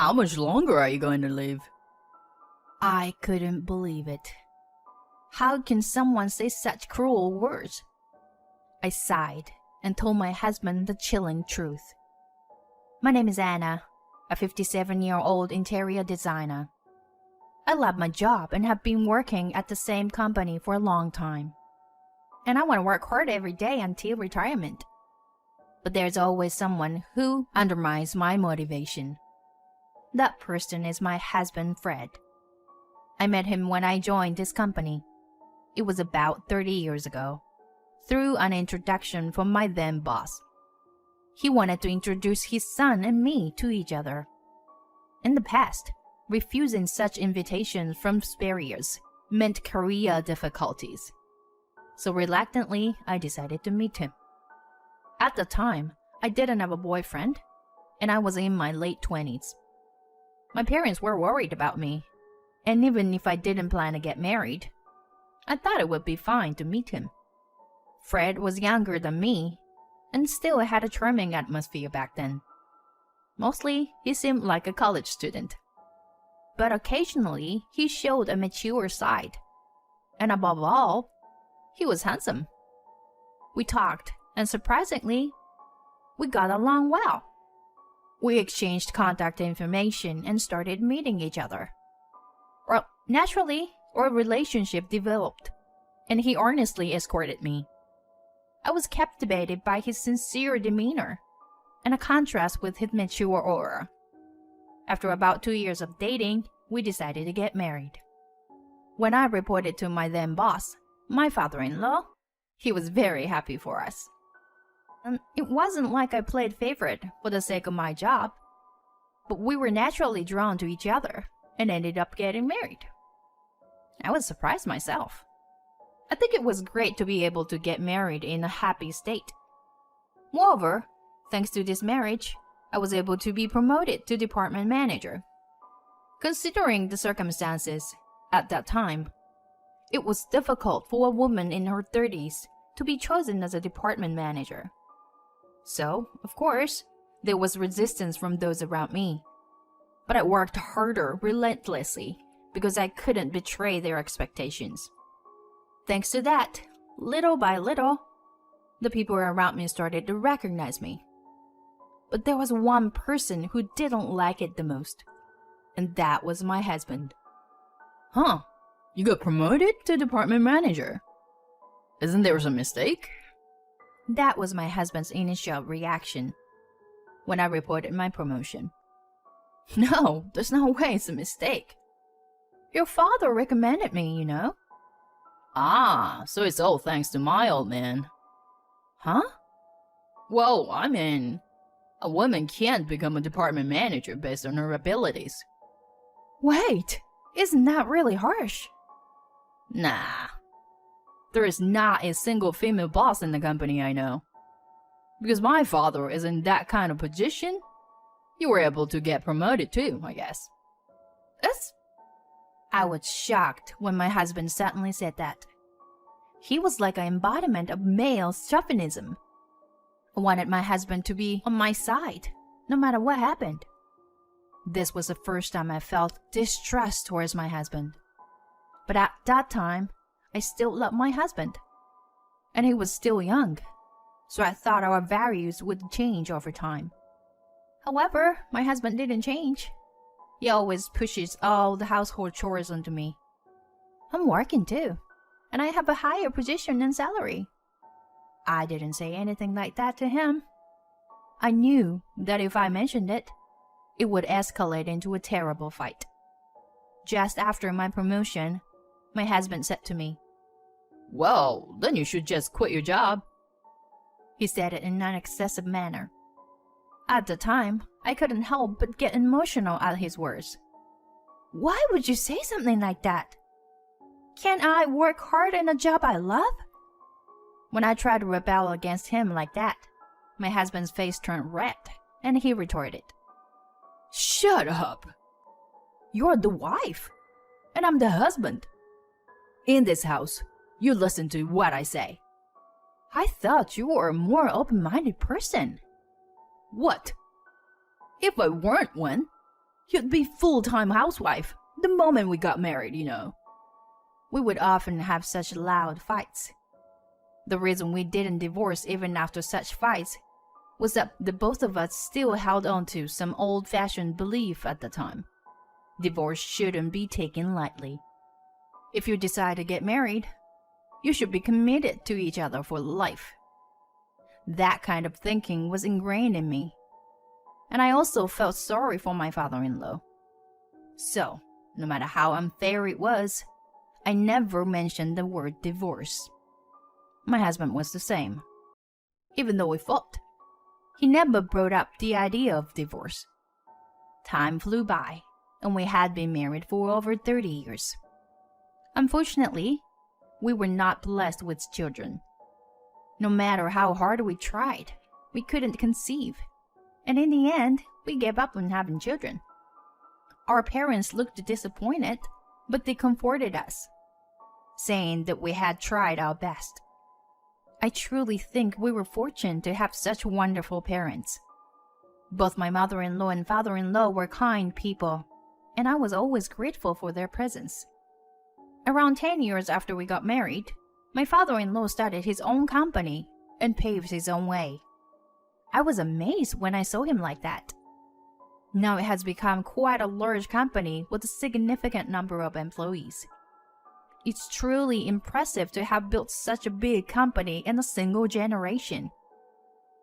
How much longer are you going to live? I couldn't believe it. How can someone say such cruel words? I sighed and told my husband the chilling truth. My name is Anna, a 57-year-old interior designer. I love my job and have been working at the same company for a long time. And I want to work hard every day until retirement. But there's always someone who undermines my motivation. That person is my husband, Fred. I met him when I joined this company. It was about 30 years ago, through an introduction from my then boss. He wanted to introduce his son and me to each other. In the past, refusing such invitations from superiors meant career difficulties. So reluctantly, I decided to meet him. At the time, I didn't have a boyfriend, and I was in my late 20s. My parents were worried about me, and even if I didn't plan to get married, I thought it would be fine to meet him. Fred was younger than me, and still had a charming atmosphere back then. Mostly, he seemed like a college student. But occasionally, he showed a mature side. And above all, he was handsome. We talked, and surprisingly, we got along well. We exchanged contact information and started meeting each other. Well, naturally, our relationship developed, and he earnestly escorted me. I was captivated by his sincere demeanor, and a contrast with his mature aura. After about 2 years of dating, we decided to get married. When I reported to my then boss, my father-in-law, he was very happy for us. And it wasn't like I played favorite for the sake of my job, but we were naturally drawn to each other and ended up getting married. I was surprised myself. I think it was great to be able to get married in a happy state. Moreover, thanks to this marriage, I was able to be promoted to department manager. Considering the circumstances at that time, it was difficult for a woman in her 30s to be chosen as a department manager. So, of course, there was resistance from those around me. But I worked harder relentlessly because I couldn't betray their expectations. Thanks to that, little by little, the people around me started to recognize me. But there was one person who didn't like it the most, and that was my husband. Huh, you got promoted to department manager. Isn't there some mistake? That was my husband's initial reaction when I reported my promotion. No, there's no way it's a mistake. Your father recommended me, you know. Ah, so it's all thanks to my old man. Huh? Well, I mean, a woman can't become a department manager based on her abilities. Wait, isn't that really harsh? Nah. There is not a single female boss in the company I know. Because my father is in that kind of position, you were able to get promoted too, I guess. I was shocked when my husband suddenly said that. He was like an embodiment of male chauvinism. I wanted my husband to be on my side, no matter what happened. This was the first time I felt distrust towards my husband. But at that time, I still loved my husband. And he was still young, so I thought our values would change over time. However, my husband didn't change. He always pushes all the household chores onto me. I'm working too, and I have a higher position and salary. I didn't say anything like that to him. I knew that if I mentioned it, it would escalate into a terrible fight. Just after my promotion, my husband said to me, "Well, then you should just quit your job." He said it in an excessive manner. At the time, I couldn't help but get emotional at his words. Why would you say something like that? Can't I work hard in a job I love? When I tried to rebel against him like that, my husband's face turned red, and he retorted, "Shut up! You're the wife, and I'm the husband. In this house, you listen to what I say." I thought you were a more open-minded person. What? If I weren't one, You'd be full-time housewife the moment we got married, you know. We would often have such loud fights. The reason we didn't divorce even after such fights was that the both of us still held on to some old-fashioned belief at the time. Divorce shouldn't be taken lightly. If you decide to get married, you should be committed to each other for life. That kind of thinking was ingrained in me. And I also felt sorry for my father-in-law. So, no matter how unfair it was, I never mentioned the word divorce. My husband was the same. Even though we fought, he never brought up the idea of divorce. Time flew by, and we had been married for over 30 years. Unfortunately, we were not blessed with children. No matter how hard we tried, we couldn't conceive. And in the end, we gave up on having children. Our parents looked disappointed, but they comforted us, saying that we had tried our best. I truly think we were fortunate to have such wonderful parents. Both my mother-in-law and father-in-law were kind people, and I was always grateful for their presence. Around 10 years after we got married, my father-in-law started his own company and paved his own way. I was amazed when I saw him like that. Now it has become quite a large company with a significant number of employees. It's truly impressive to have built such a big company in a single generation.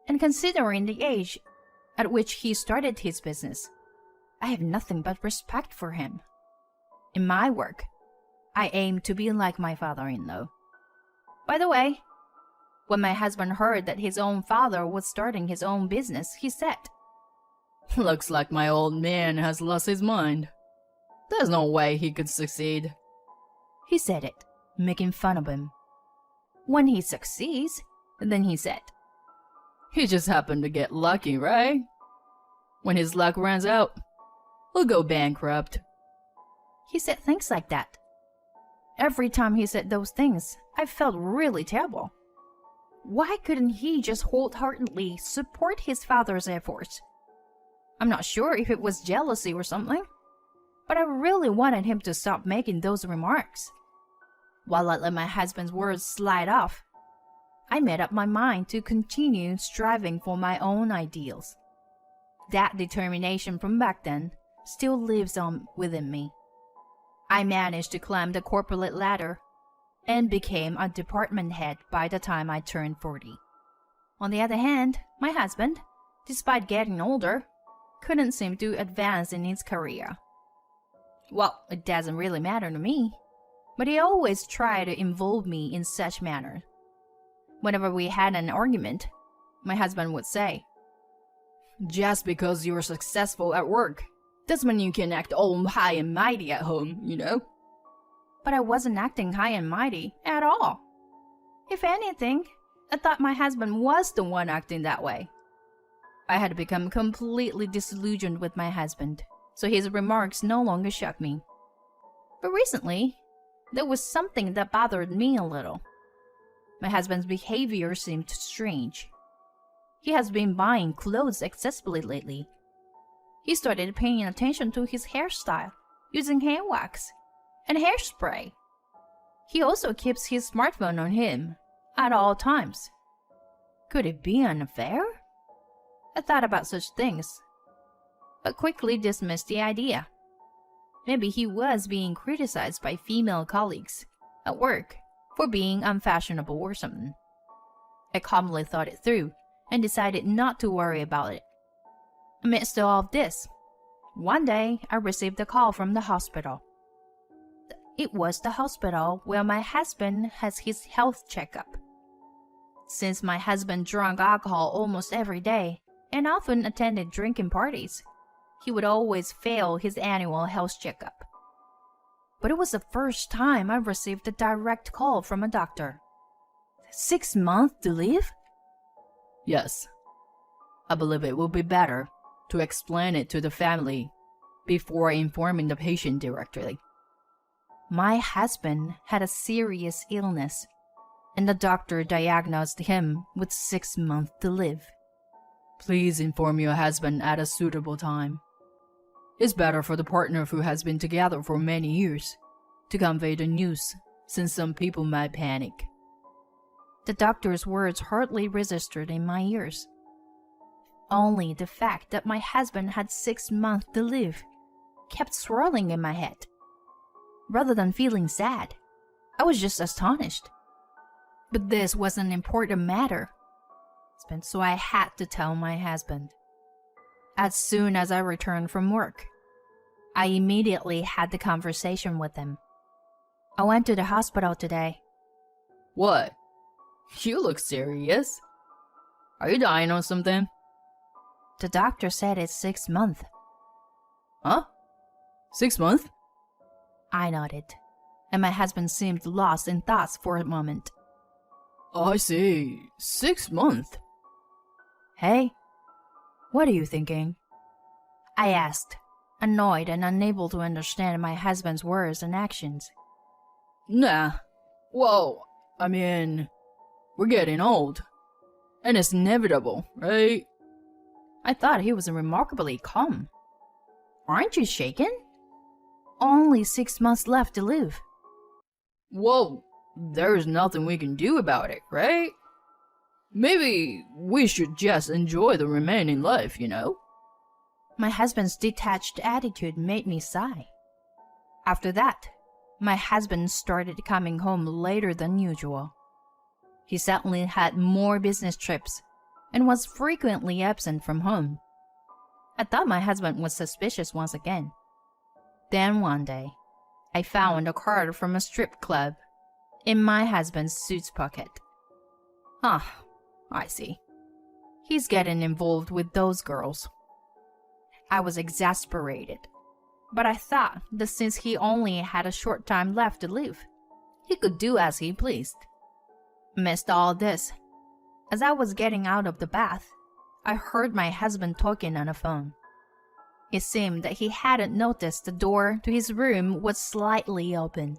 And considering the age at which he started his business, I have nothing but respect for him. In my work, I aim to be like my father-in-law. By the way, when my husband heard that his own father was starting his own business, he said, "Looks like my old man has lost his mind. There's no way he could succeed." He said it, making fun of him. When he succeeds, then he said, "He just happened to get lucky, right? When his luck runs out, he'll go bankrupt." He said things like that. Every time he said those things, I felt really terrible. Why couldn't he just wholeheartedly support his father's efforts? I'm not sure if it was jealousy or something, but I really wanted him to stop making those remarks. While I let my husband's words slide off, I made up my mind to continue striving for my own ideals. That determination from back then still lives on within me. I managed to climb the corporate ladder and became a department head by the time I turned 40. On the other hand, my husband, despite getting older, couldn't seem to advance in his career. Well, it doesn't really matter to me, but he always tried to involve me in such matters. Whenever we had an argument, my husband would say, "Just because you're successful at work doesn't mean you can act all high and mighty at home, you know?" But I wasn't acting high and mighty at all. If anything, I thought my husband was the one acting that way. I had become completely disillusioned with my husband, so his remarks no longer shocked me. But recently, there was something that bothered me a little. My husband's behavior seemed strange. He has been buying clothes excessively lately. He started paying attention to his hairstyle, using hand wax and hairspray. He also keeps his smartphone on him at all times. Could it be an affair? I thought about such things, but quickly dismissed the idea. Maybe he was being criticized by female colleagues at work for being unfashionable or something. I calmly thought it through and decided not to worry about it. Amidst all of this, one day I received a call from the hospital. It was the hospital where my husband has his health checkup. Since my husband drank alcohol almost every day and often attended drinking parties, he would always fail his annual health checkup. But it was the first time I received a direct call from a doctor. 6 months to live? Yes. I believe it will be better to explain it to the family before informing the patient directly. My husband had a serious illness, and the doctor diagnosed him with 6 months to live. Please inform your husband at a suitable time. It's better for the partner who has been together for many years to convey the news, since some people might panic. The doctor's words hardly registered in my ears. Only the fact that my husband had 6 months to live kept swirling in my head. Rather than feeling sad, I was just astonished. But this was an important matter, so I had to tell my husband. As soon as I returned from work, I immediately had the conversation with him. I went to the hospital today. What? You look serious. Are you dying or something? The doctor said it's 6 months. Huh? 6 months? I nodded, and my husband seemed lost in thoughts for a moment. I see. 6 months. Hey, what are you thinking? I asked, annoyed and unable to understand my husband's words and actions. Nah. Well, I mean, we're getting old. And it's inevitable, right? I thought he was remarkably calm. Aren't you shaken? Only 6 months left to live. Well, there's nothing we can do about it, right? Maybe we should just enjoy the remaining life, you know? My husband's detached attitude made me sigh. After that, my husband started coming home later than usual. He suddenly had more business trips and was frequently absent from home. I thought my husband was suspicious once again. Then one day, I found a card from a strip club in my husband's suit's pocket. I see. He's getting involved with those girls. I was exasperated, but I thought that since he only had a short time left to live, he could do as he pleased. Amidst all this, as I was getting out of the bath, I heard my husband talking on the phone. It seemed that he hadn't noticed the door to his room was slightly open.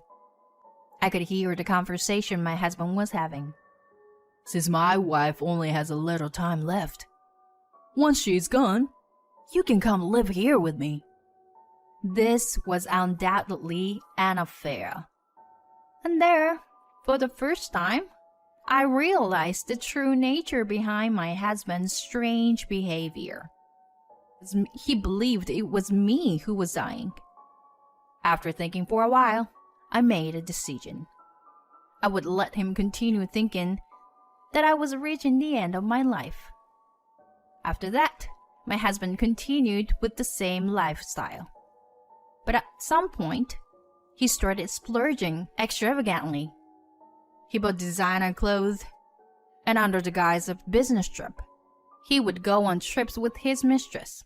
I could hear the conversation my husband was having. Since my wife only has a little time left, once she's gone, you can come live here with me. This was undoubtedly an affair. And there, for the first time, I realized the true nature behind my husband's strange behavior. He believed it was me who was dying. After thinking for a while, I made a decision. I would let him continue thinking that I was reaching the end of my life. After that, my husband continued with the same lifestyle. But at some point, he started splurging extravagantly. He bought designer clothes, and under the guise of business trip, he would go on trips with his mistress.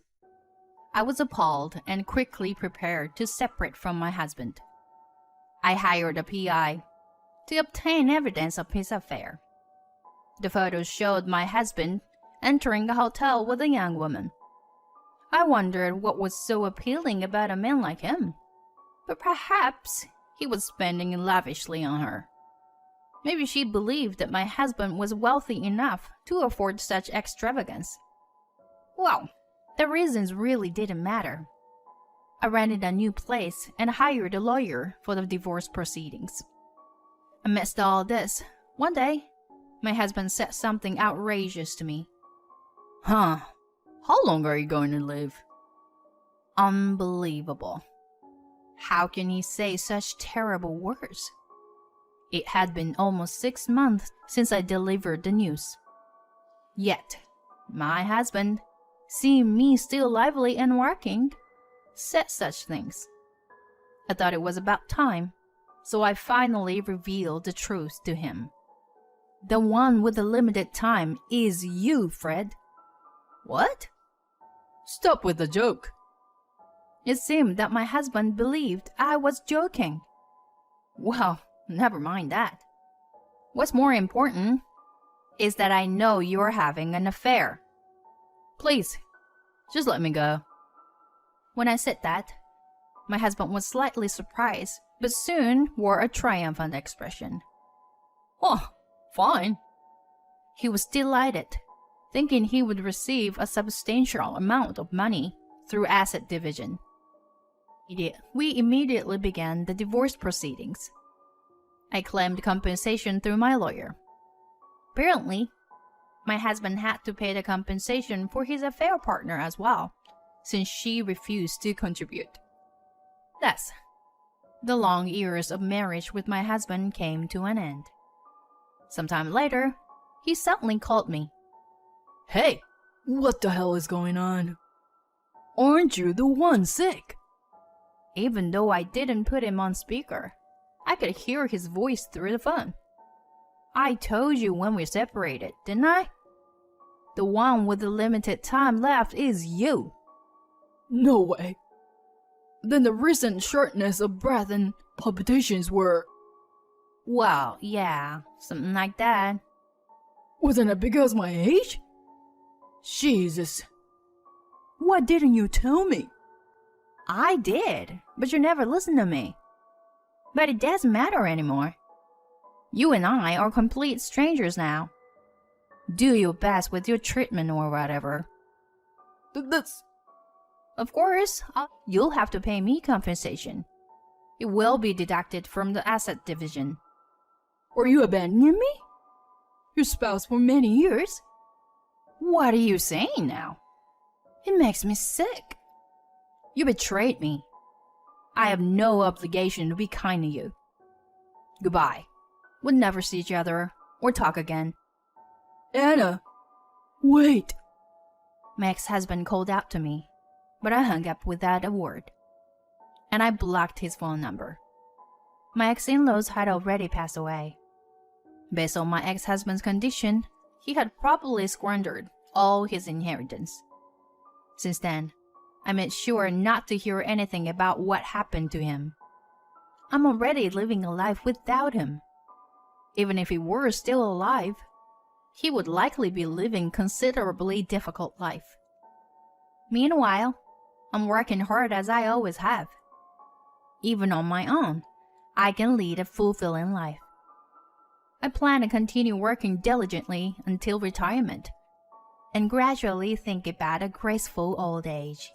I was appalled and quickly prepared to separate from my husband. I hired a PI to obtain evidence of his affair. The photos showed my husband entering a hotel with a young woman. I wondered what was so appealing about a man like him, but perhaps he was spending lavishly on her. Maybe she believed that my husband was wealthy enough to afford such extravagance. Well, the reasons really didn't matter. I rented a new place and hired a lawyer for the divorce proceedings. Amidst all this, one day, my husband said something outrageous to me. How long are you going to live? Unbelievable. How can he say such terrible words? It had been almost 6 months since I delivered the news. Yet, my husband, seeing me still lively and working, said such things. I thought it was about time, so I finally revealed the truth to him. The one with the limited time is you, Fred. What? Stop with the joke. It seemed that my husband believed I was joking. Well, never mind that. What's more important is that I know you're having an affair. Please, just let me go. When I said that, my husband was slightly surprised, but soon wore a triumphant expression. Oh, fine. He was delighted, thinking he would receive a substantial amount of money through asset division. We immediately began the divorce proceedings. I claimed compensation through my lawyer. Apparently, my husband had to pay the compensation for his affair partner as well, since she refused to contribute. Thus, the long years of marriage with my husband came to an end. Sometime later, he suddenly called me. Hey, what the hell is going on? Aren't you the one sick? Even though I didn't put him on speaker, I could hear his voice through the phone. I told you when we separated, didn't I? The one with the limited time left is you. No way. Then the recent shortness of breath and palpitations were... Well, yeah, something like that. Wasn't it because of my age? Jesus. Why didn't you tell me? I did, but you never listened to me. But it doesn't matter anymore. You and I are complete strangers now. Do your best with your treatment or whatever. That's... Of course, you'll have to pay me compensation. It will be deducted from the asset division. Are you abandoning me? Your spouse for many years? What are you saying now? It makes me sick. You betrayed me. I have no obligation to be kind to you. Goodbye. We'll never see each other or talk again. Anna, wait. My ex-husband called out to me, but I hung up without a word. And I blocked his phone number. My ex-in-laws had already passed away. Based on my ex-husband's condition, he had probably squandered all his inheritance. Since then, I made sure not to hear anything about what happened to him. I'm already living a life without him. Even if he were still alive, he would likely be living considerably difficult life. Meanwhile, I'm working hard as I always have. Even on my own, I can lead a fulfilling life. I plan to continue working diligently until retirement, and gradually think about a graceful old age.